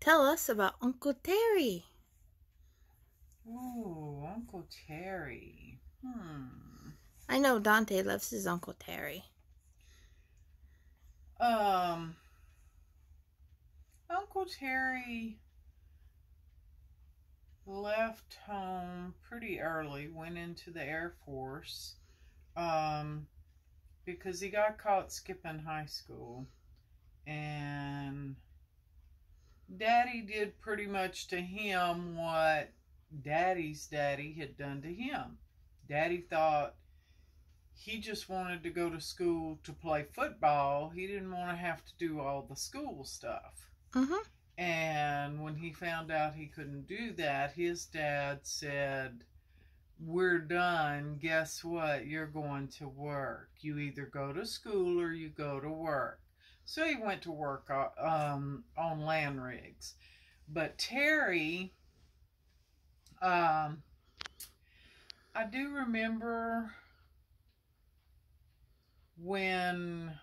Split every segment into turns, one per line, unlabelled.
Tell us about Uncle Terry.
Ooh, Uncle Terry.
I know Dante loves his Uncle Terry.
Uncle Terry left home pretty early, went into the Air Force, because he got caught skipping high school. And Daddy did pretty much to him what Daddy's daddy had done to him. Daddy thought he just wanted to go to school to play football. He didn't want to have to do all the school stuff. And when he found out he couldn't do that, his dad said, "We're done. Guess what? You're going to work. You either go to school or you go to work." So he went to work on land rigs. But Terry, I do remember when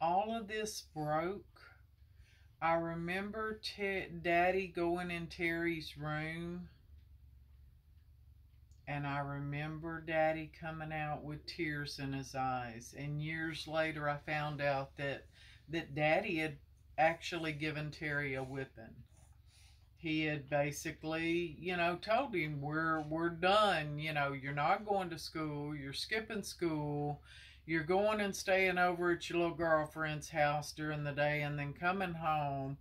all of this broke. I remember Daddy going in Terry's room, and I remember Daddy coming out with tears in his eyes. And years later, I found out that Daddy had actually given Terry a whipping. He had basically, told him, we're done. You're not going to school. You're skipping school. You're going and staying over at your little girlfriend's house during the day and then coming home.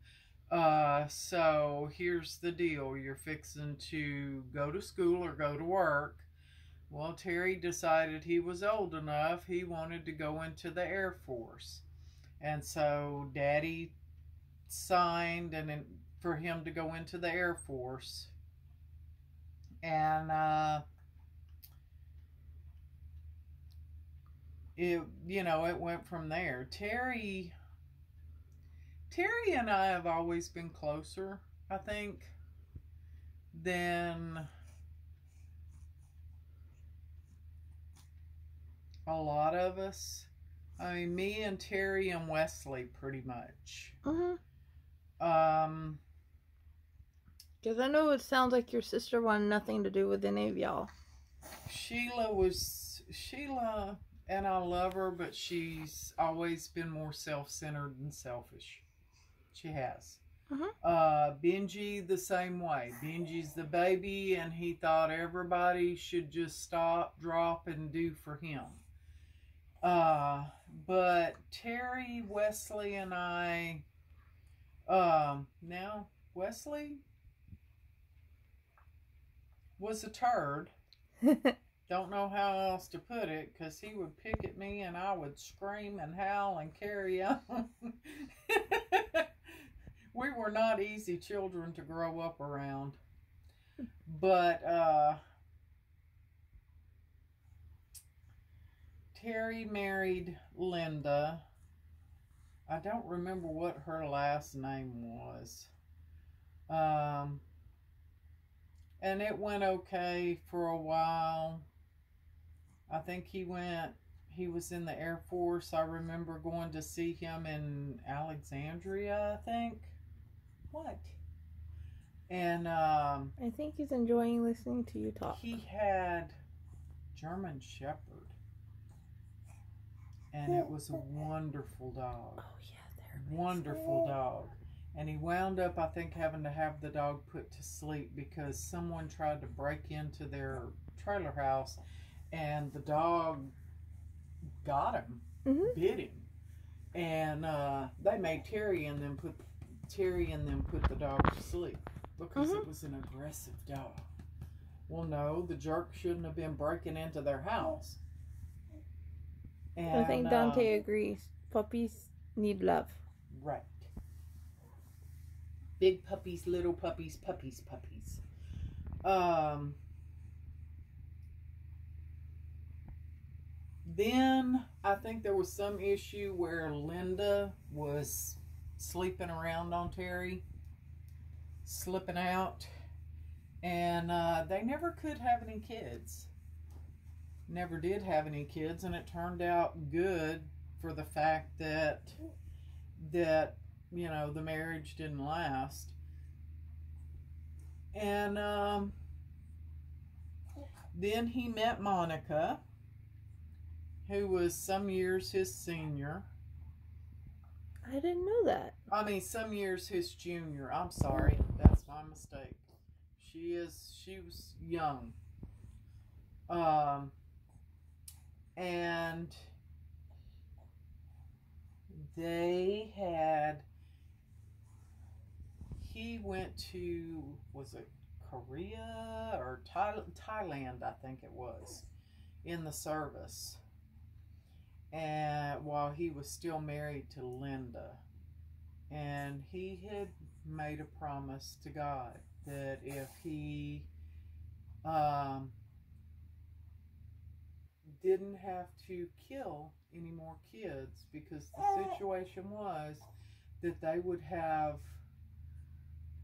So here's the deal. You're fixing to go to school or go to work. Well, Terry decided he was old enough. He wanted to go into the Air Force. And so Daddy signed for him to go into the Air Force. And it went from there. Terry and I have always been closer, I think, than a lot of us. I mean, me and Terry and Wesley, pretty much.
Because I know it sounds like your sister wanted nothing to do with any of y'all.
Sheila, and I love her, but she's always been more self-centered than selfish. She has. Benji, the same way. Benji's the baby, and he thought everybody should just stop, drop, and do for him. But Terry, Wesley, and I, now, Wesley was a turd. Don't know how else to put it, because he would pick at me and I would scream and howl and carry on. We were not easy children to grow up around. But Terry married Linda. I don't remember what her last name was. And it went okay for a while. I think he was in the Air Force. I remember going to see him in Alexandria, I think. What? And
I think he's enjoying listening to you talk.
He had German Shepherd. And it was a wonderful dog.
Oh, yeah,
wonderful dog. And he wound up, I think, having to have the dog put to sleep because someone tried to break into their trailer house, and the dog got him, bit him, and they made Terry and them put the dog to sleep because it was an aggressive dog. Well, no, the jerk shouldn't have been breaking into their house. And
I think Dante agrees. Puppies need love.
Right. Big puppies, little puppies, puppies. Then I think there was some issue where Linda was sleeping around on Terry, slipping out, and they never could have any kids. Never did have any kids, and it turned out good for the fact that the marriage didn't last. And then he met Monica, who was some years his senior.
I didn't know that.
I mean, some years his junior. I'm sorry. That's my mistake. She was young. And he went to, was it Korea or Thailand, I think it was, in the service. And while he was still married to Linda. And he had made a promise to God that if he didn't have to kill any more kids, because the situation was that they would have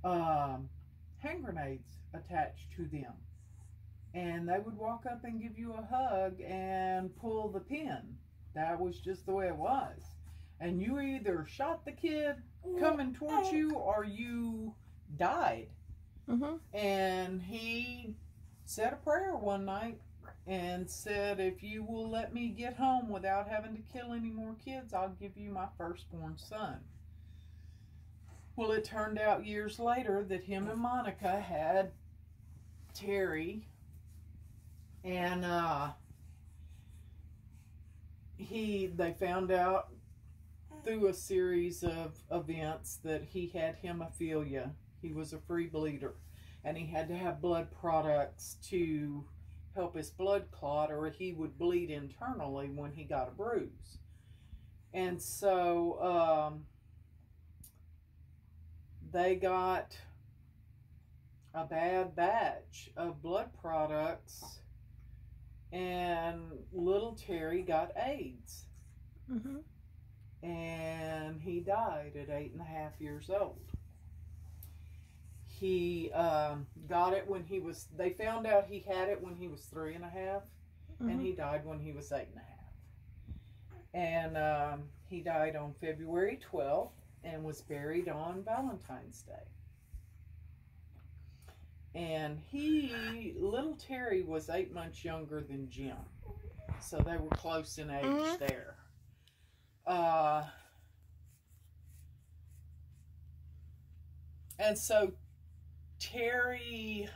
hand grenades attached to them, and they would walk up and give you a hug and pull the pin. That was just the way it was, and you either shot the kid coming towards you or you died. And he said a prayer one night and said, if you will let me get home without having to kill any more kids, I'll give you my firstborn son. Well, it turned out years later that him and Monica had Terry, and they found out through a series of events that he had hemophilia. He was a free bleeder, and he had to have blood products to help his blood clot, or he would bleed internally when he got a bruise. And so they got a bad batch of blood products, and little Terry got AIDS. And he died at 8.5 years old. He got it when he was, they found out he had it when he was 3.5, and he died when he was 8.5. And he died on February 12th and was buried on Valentine's Day. And little Terry was 8 months younger than Jim, so they were close in age there. And so Terry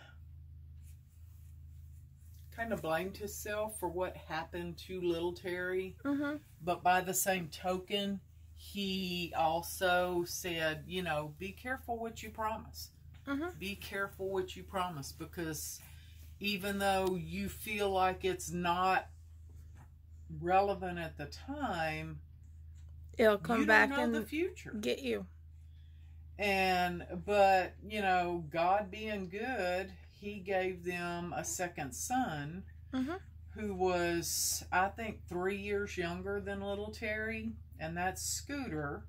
kind of blamed himself for what happened to little Terry. But by the same token, he also said, be careful what you promise. Be careful what you promise, because even though you feel like it's not relevant at the time,
it'll come back
in
and
the future
get you.
But God being good, he gave them a second son who was, I think, 3 years younger than little Terry, and that's Scooter.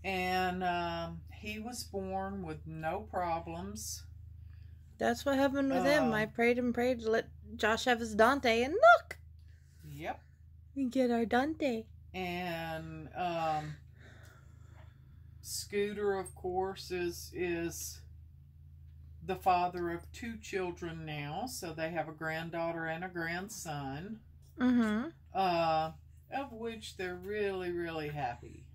And he was born with no problems.
That's what happened with him. I prayed and prayed to let Josh have his Dante, and look!
Yep.
We get our Dante.
And Scooter, of course, is the father of 2 children now, so they have a granddaughter and a grandson, of which they're really, really happy.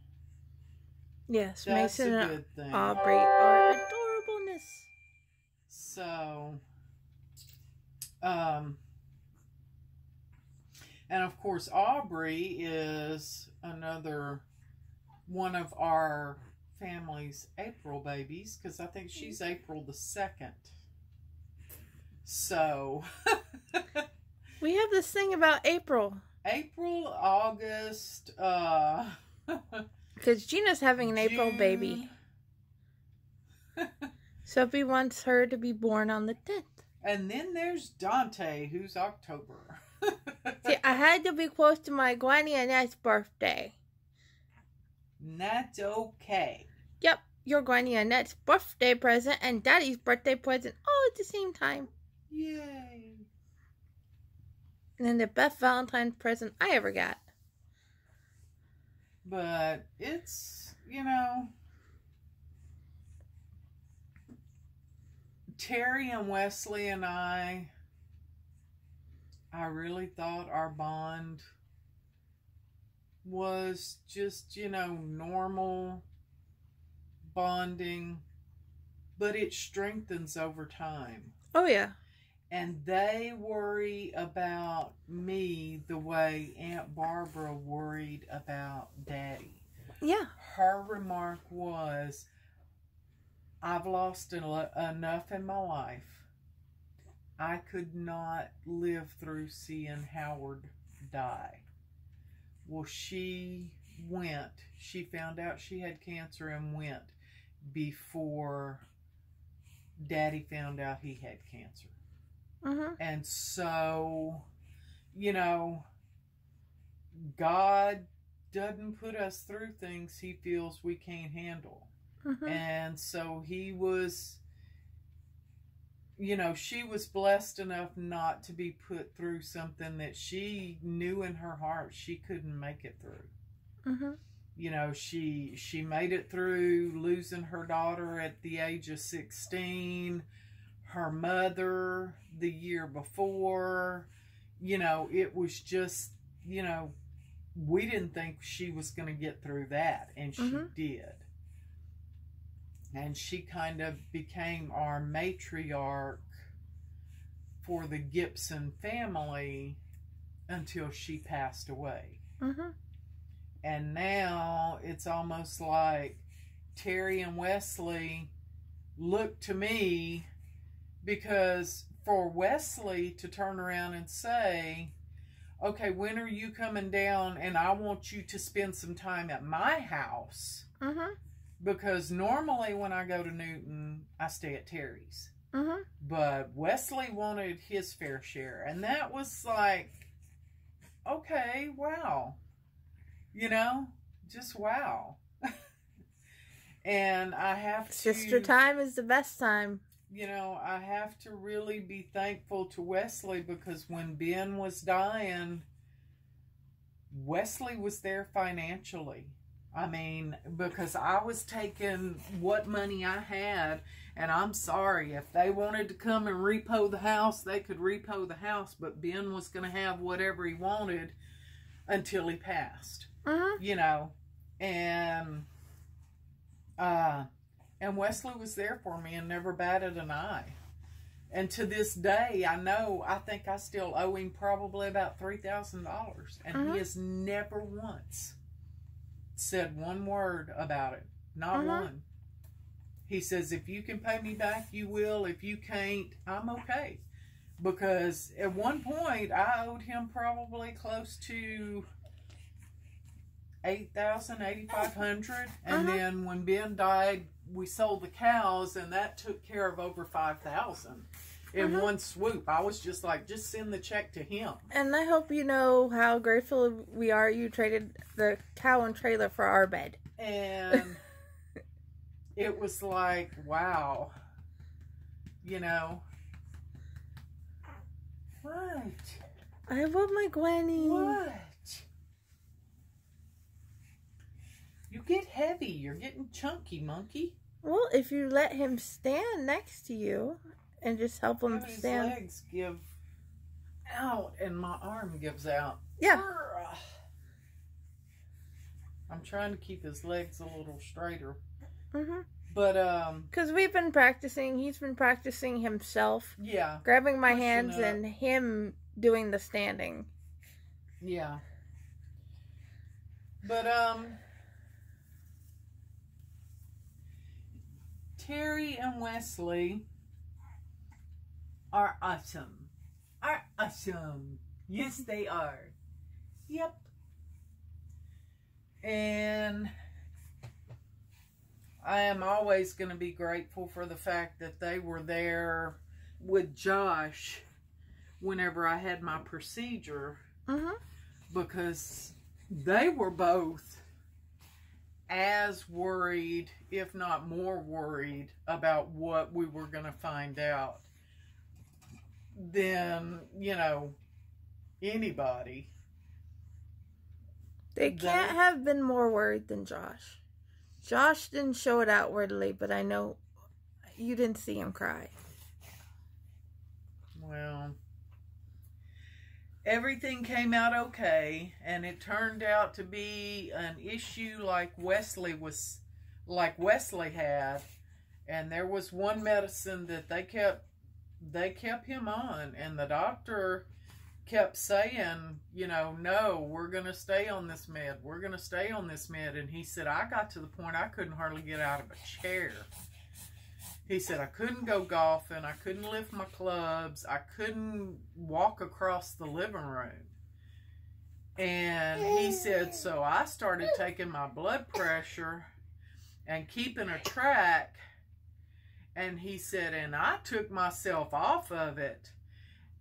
Yes,
That's
Mason
a
and
good thing.
Aubrey are adorableness.
So, and of course, Aubrey is another one of our family's April babies, because I think she's April the 2nd. So,
we have this thing about April.
April, August,
because Gina's having an April baby. Sophie wants her to be born on the 10th.
And then there's Dante, who's October.
See, I had to be close to my Granny Annette's birthday.
That's okay.
Yep, your Granny Annette's birthday present and Daddy's birthday present all at the same time.
Yay.
And then the best Valentine's present I ever got.
But it's, Terry and Wesley and I really thought our bond was just, normal bonding, but it strengthens over time.
Oh, yeah.
And they worry about me the way Aunt Barbara worried about Daddy.
Yeah.
Her remark was, I've lost enough in my life. I could not live through seeing Howard die. Well, she went. She found out she had cancer and went before Daddy found out he had cancer.
Mm-hmm.
And so, God doesn't put us through things he feels we can't handle.
Mm-hmm.
And so he was, she was blessed enough not to be put through something that she knew in her heart she couldn't make it through.
Mm-hmm.
She made it through losing her daughter at the age of 16, her mother the year before. It was just, we didn't think she was going to get through that, and she did. And she kind of became our matriarch for the Gibson family until she passed away.
Mm-hmm.
And now it's almost like Terry and Wesley look to me, because for Wesley to turn around and say, okay, when are you coming down and I want you to spend some time at my house?
Mm-hmm.
Because normally when I go to Newton, I stay at Terry's.
Mm-hmm.
But Wesley wanted his fair share. And that was like, okay, wow. Just wow. And I have to...
Sister time is the best time.
I have to really be thankful to Wesley, because when Ben was dying, Wesley was there financially. I mean, because I was taking what money I had, and I'm sorry, if they wanted to come and repo the house, they could repo the house, but Ben was going to have whatever he wanted until he passed. And Wesley was there for me and never batted an eye. And to this day, I think I still owe him probably about $3,000. And he has never once said one word about it. Not one. He says, if you can pay me back, you will. If you can't, I'm okay. Because at one point, I owed him probably close to $8,000, $8,500. And then when Ben died, we sold the cows, and that took care of over $5,000 in one swoop. I was just like, just send the check to him.
And I hope you know how grateful we are you traded the cow and trailer for our bed.
And it was like, wow. What?
I love my Gwenny.
What? You get heavy. You're getting chunky, monkey.
Well, if you let him stand next to you and just help him stand.
His legs give out and my arm gives out.
Yeah.
I'm trying to keep his legs a little straighter.
But, because we've been practicing, he's been practicing himself.
Yeah.
Grabbing my hands and him doing the standing.
Yeah. But, Terry and Wesley are awesome. Yes, they are. Yep. And I am always going to be grateful for the fact that they were there with Josh whenever I had my procedure. Because they were both as worried, if not more worried, about what we were going to find out than, anybody.
They can't have been more worried than Josh. Josh didn't show it outwardly, but I know you didn't see him cry.
Well, everything came out okay, and it turned out to be an issue like Wesley had, and there was one medicine that they kept him on, and the doctor kept saying, no, we're going to stay on this med. We're going to stay on this med. And he said, I got to the point I couldn't hardly get out of a chair. He said, I couldn't go golfing. I couldn't lift my clubs. I couldn't walk across the living room. And he said, so I started taking my blood pressure and keeping a track. And he said, and I took myself off of it,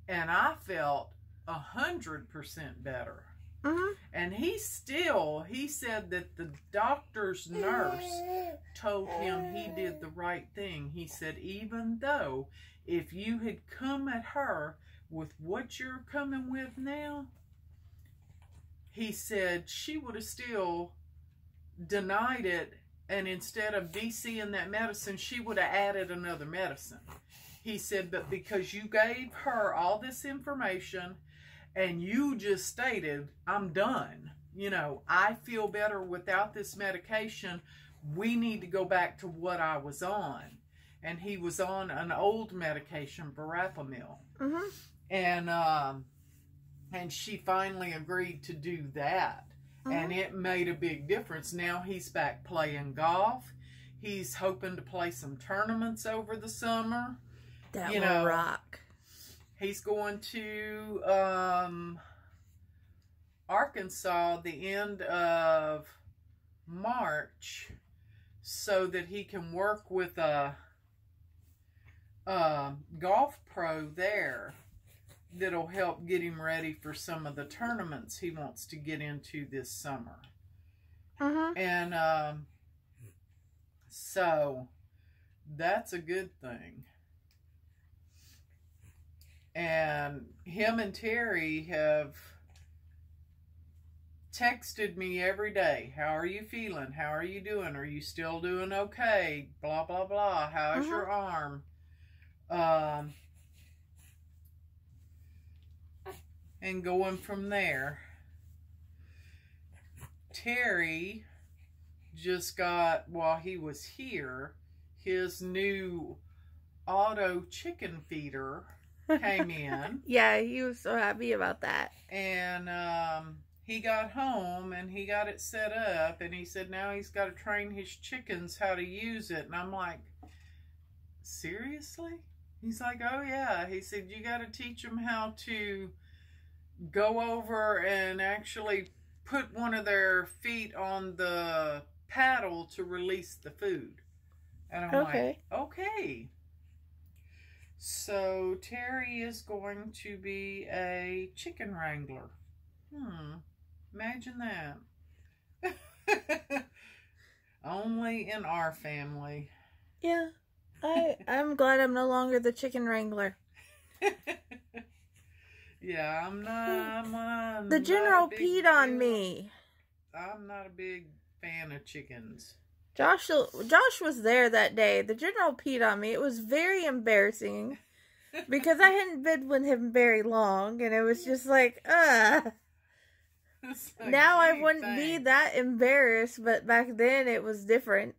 and I felt 100% better.
Mm-hmm.
And he said that the doctor's nurse told him he did the right thing. He said, even though if you had come at her with what you're coming with now, he said she would have still denied it, and instead of DCing that medicine, she would have added another medicine. He said, but because you gave her all this information and you just stated, I'm done. I feel better without this medication. We need to go back to what I was on. And he was on an old medication, verapamil.
Mm-hmm.
And she finally agreed to do that. Mm-hmm. And it made a big difference. Now he's back playing golf. He's hoping to play some tournaments over the summer.
That will rock.
He's going to Arkansas the end of March so that he can work with a golf pro there that'll help get him ready for some of the tournaments he wants to get into this summer. And so that's a good thing. And him and Terry have texted me every day. How are you feeling? How are you doing? Are you still doing okay? Blah, blah, blah. How's your arm? And going from there. Terry just got, while he was here, his new auto chicken feeder came in.
Yeah, he was so happy about that.
And he got home and he got it set up, and he said now he's got to train his chickens how to use it. And I'm like, seriously? He's like, oh yeah. He said, you got to teach them how to go over and actually put one of their feet on the paddle to release the food. And I'm like, okay. So Terry is going to be a chicken wrangler. Imagine that. Only in our family.
Yeah. I'm glad I'm no longer the chicken wrangler.
Yeah, I'm not.
The general peed on me.
I'm not a big fan of chickens.
Josh was there that day. The general peed on me. It was very embarrassing because I hadn't been with him very long, and it was just like, now I wouldn't be that embarrassed, but back then it was different.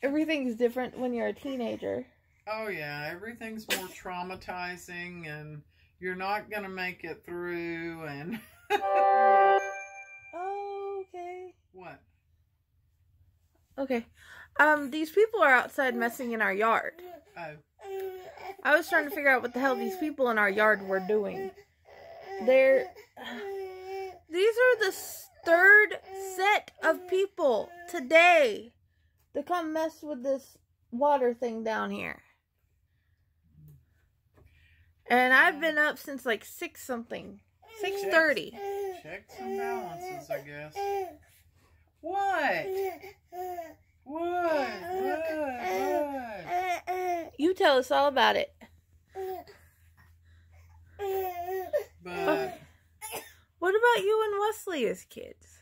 Everything's different when you're a teenager.
Oh yeah, everything's more traumatizing, and you're not gonna make it through, and
okay.
What?
Okay. These people are outside messing in our yard.
Oh.
I was trying to figure out what the hell these people in our yard were doing. These are the third set of people today to come mess with this water thing down here. And I've been up since like 6-something. 6:30.
Checks and balances, I guess. What? What?
You tell us all about it.
But
what about you and Wesley as kids?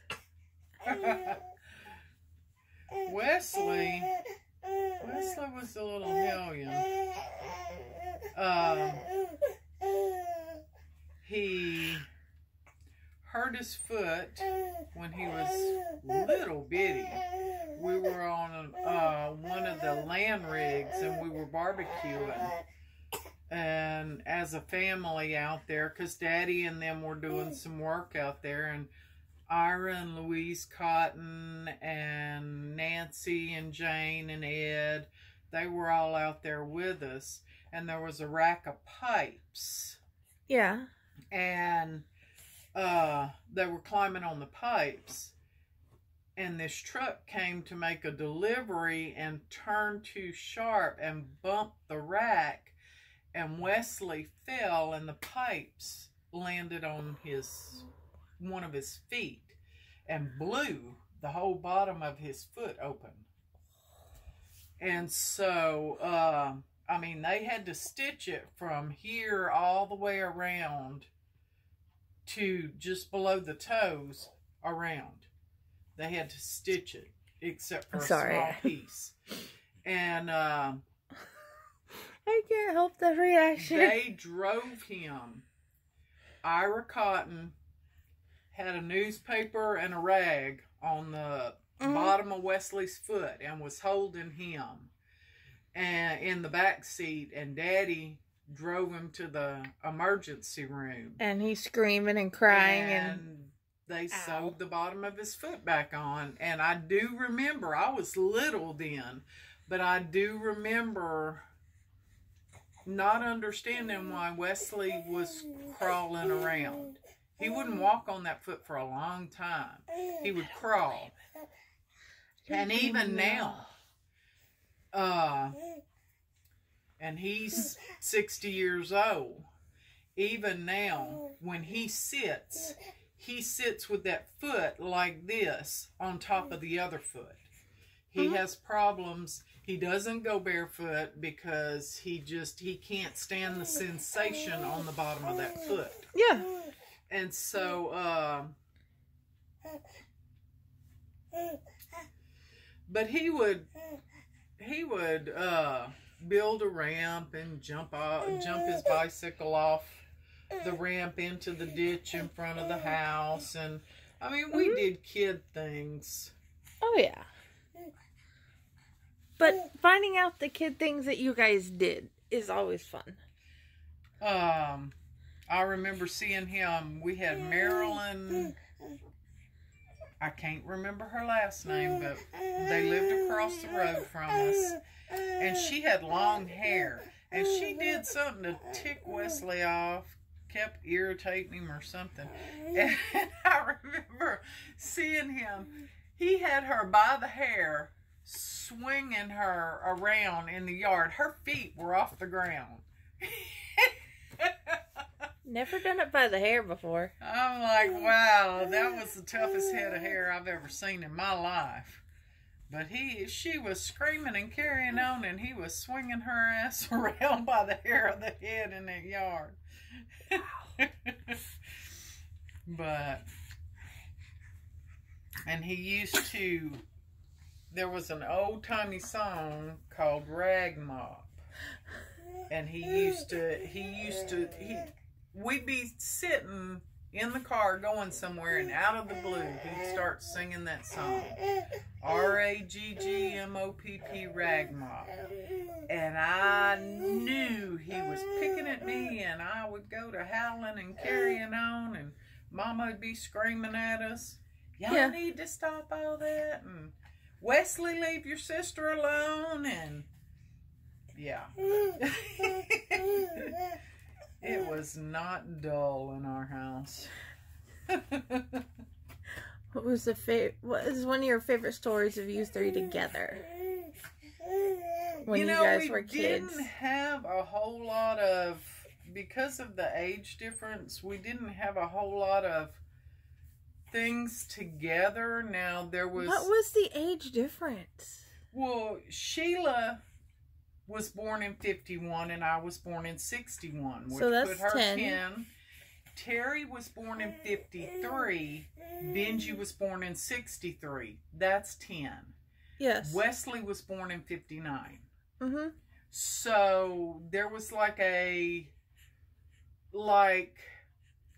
Wesley was a little hellion. hurt his foot when he was little bitty. We were on one of the land rigs and we were barbecuing. And as a family out there, because Daddy and them were doing some work out there, and Ira and Louise Cotton and Nancy and Jane and Ed, they were all out there with us. And there was a rack of pipes.
Yeah.
And they were climbing on the pipes. And this truck came to make a delivery and turned too sharp and bumped the rack. And Wesley fell and the pipes landed on one of his feet and blew the whole bottom of his foot open. And so, I mean, they had to stitch it from here all the way around to just below the toes around. They had to stitch it, except for a small piece. And
I can't help the reaction.
They drove him. Ira Cotton had a newspaper and a rag on the bottom of Wesley's foot and was holding him and in the back seat, and Daddy drove him to the emergency room.
And he's screaming and crying,
and they sewed the bottom of his foot back on. And I do remember, I was little then, but I do remember not understanding why Wesley was crawling around. He wouldn't walk on that foot for a long time. He would crawl. And even now, and he's 60 years old. Even now, when he sits with that foot like this on top of the other foot. He has problems. He doesn't go barefoot because he can't stand the sensation on the bottom of that foot.
Yeah.
And so, but he would build a ramp and jump his bicycle off the ramp into the ditch in front of the house. And I mean, we did kid things.
Oh yeah. But finding out the kid things that you guys did is always fun.
I remember seeing him. We had Marilyn. I can't remember her last name, but they lived across the road from us. And she had long hair. And she did something to tick Wesley off. Kept irritating him or something. And I remember seeing him. He had her by the hair, swinging her around in the yard. Her feet were off the ground.
Never done it by the hair before.
I'm like, wow, that was the toughest head of hair I've ever seen in my life. But she was screaming and carrying on, and he was swinging her ass around by the hair of the head in that yard. And he used to, there was an old-timey song called Rag Mop. And we'd be sitting in the car going somewhere, and out of the blue, he'd start singing that song. R-A-G-G-M-O-P-P, Rag Mop. And I knew he was picking at me, and I would go to howling and carrying on, and Mama would be screaming at us. Y'all need to stop all that, and Wesley, leave your sister alone, and yeah. It was not dull in our house.
What is one of your favorite stories of you three together? When you guys were kids.
We didn't have a whole lot of, because of the age difference, we didn't have a whole lot of things together. Now there was.
What was the age difference?
Well, Sheila was born in 51 and I was born in 61, which
so that's
put her
10.
10. Terry was born in 53. Benji was born in 63. That's 10.
Yes.
Wesley was born in 59.
Mm-hmm.
So there was like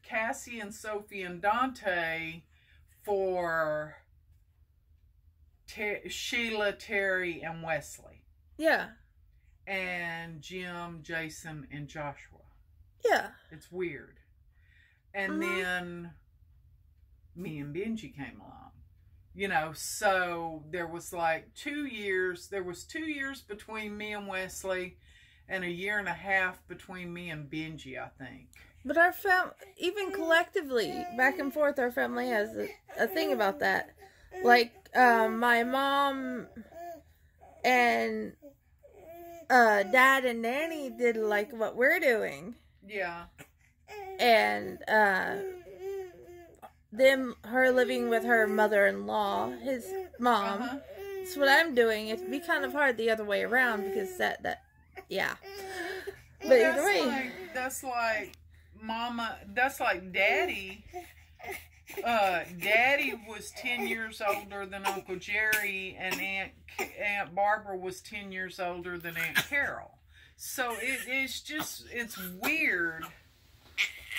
Cassie and Sophie and Dante for Sheila, Terry, and Wesley.
Yeah.
And Jim, Jason, and Joshua.
Yeah.
It's weird. And then me and Benji came along. You know, so there was like 2 years. There was 2 years between me and Wesley, and a year and a half between me and Benji, I think.
But our even collectively, back and forth, our family has a thing about that. Like, my mom and Dad and Nanny did like what we're doing.
Yeah.
And her living with her mother-in-law, his mom. It's what I'm doing. It'd be kind of hard the other way around because yeah.
Well,
but either way,
that's like Mama. That's like Daddy. Daddy was 10 years older than Uncle Jerry, and Aunt Barbara was 10 years older than Aunt Carol. So it's weird.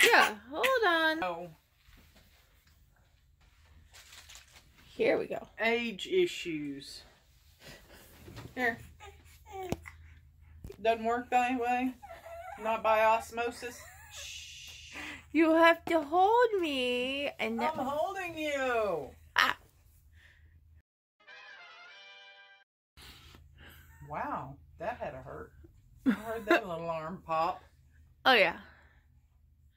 Yeah, hold on.
Oh.
Here we go.
Age issues. Here. Doesn't work that way? Not by osmosis? Shh.
You have to hold me. And
I'm holding you.
Ah.
Wow, that had to hurt. I heard that little arm pop.
Oh, yeah.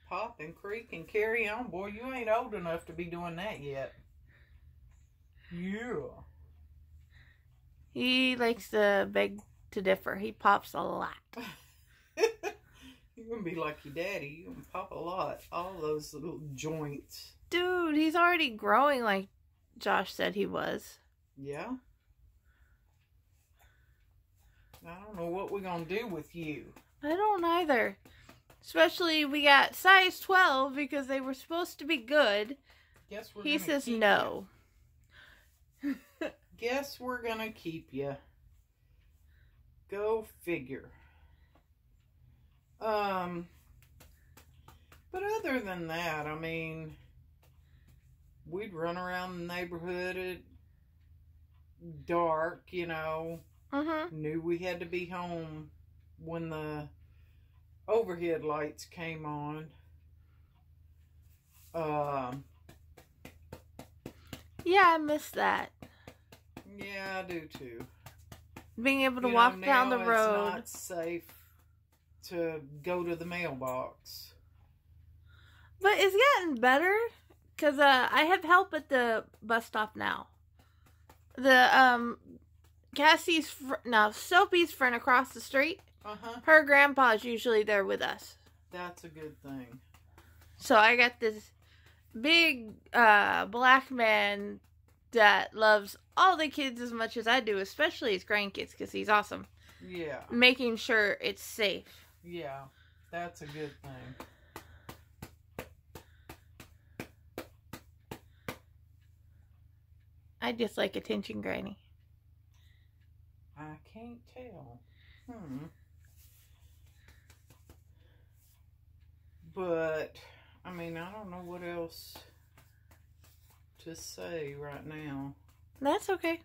Pop and creak and carry on. Boy, you ain't old enough to be doing that yet. Yeah.
He likes to beg to differ. He pops a lot.
You're going to be like your daddy. You're going to pop a lot. All those little joints.
Dude, he's already growing like Josh said he was.
Yeah? I don't know what we're going to do with you.
I don't either. Especially we got size 12 because they were supposed to be good.
Guess we're
he says no.
Guess we're going to keep you. Go figure. But other than that, I mean, we'd run around the neighborhood at dark, you know. Knew we had to be home when the overhead lights came on.
Yeah, I miss that.
Yeah, I do too.
Being able to walk down the road.
It's not safe to go to the mailbox.
But it's getting better because I have help at the bus stop now. The Soapy's friend across the street. Her grandpa's usually there with us.
That's a good thing.
So I got this big black man that loves all the kids as much as I do, especially his grandkids, because he's awesome.
Yeah.
Making sure it's safe.
Yeah, that's a good thing.
I just like attention, Granny.
I can't tell. But, I mean, I don't know what else to say right now.
That's okay.